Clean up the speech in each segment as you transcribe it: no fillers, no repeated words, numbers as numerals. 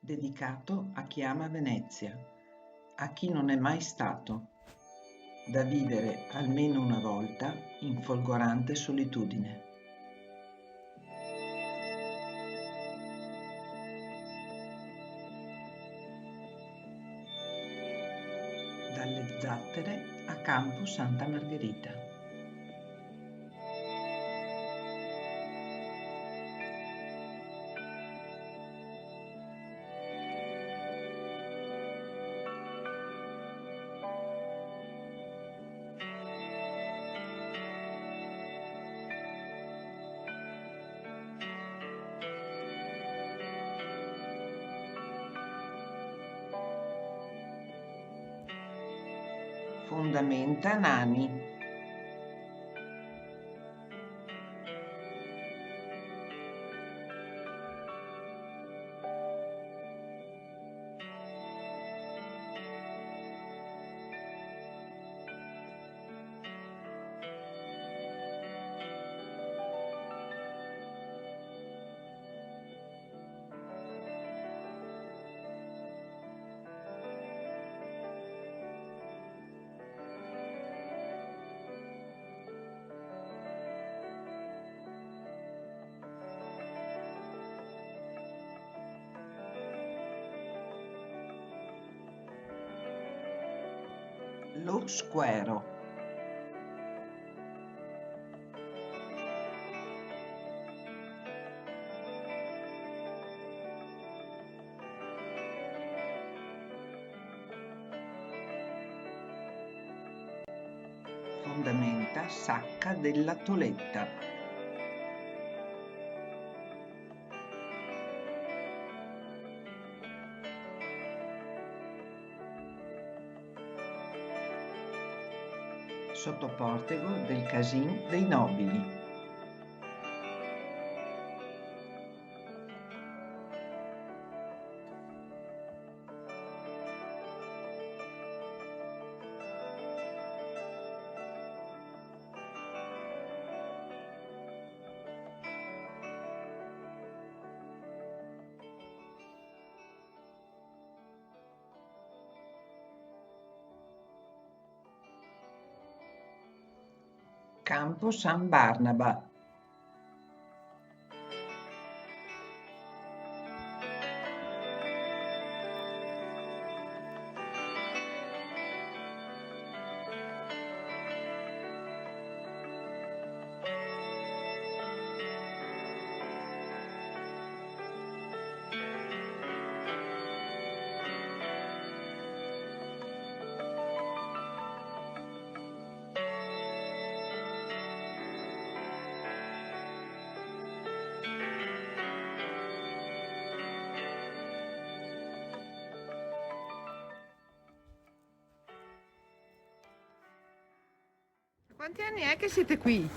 dedicato a chi ama Venezia, a chi non è mai stato, da vivere almeno una volta in folgorante solitudine. Dalle Zattere a Campo Santa Margherita. Fondamenta Nani. Lo Squero. Fondamenta Sacca della Toletta. Sottoportego del Casin dei Nobili. Campo San Barnaba. Quanti anni è che siete qui?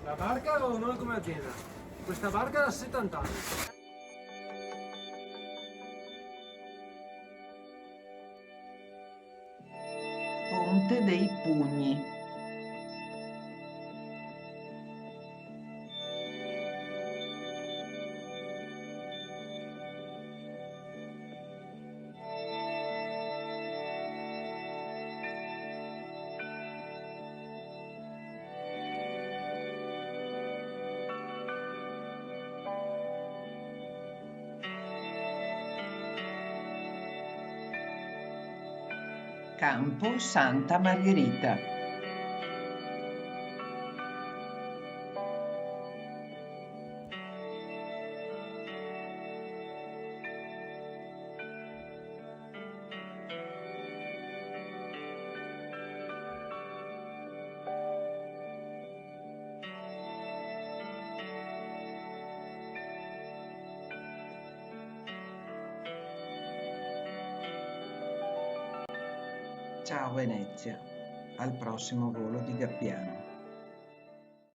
La barca o noi come azienda? Questa barca da 70 anni. Ponte dei Pugni. Campo Santa Margherita. Ciao Venezia, al prossimo volo di Gappiano.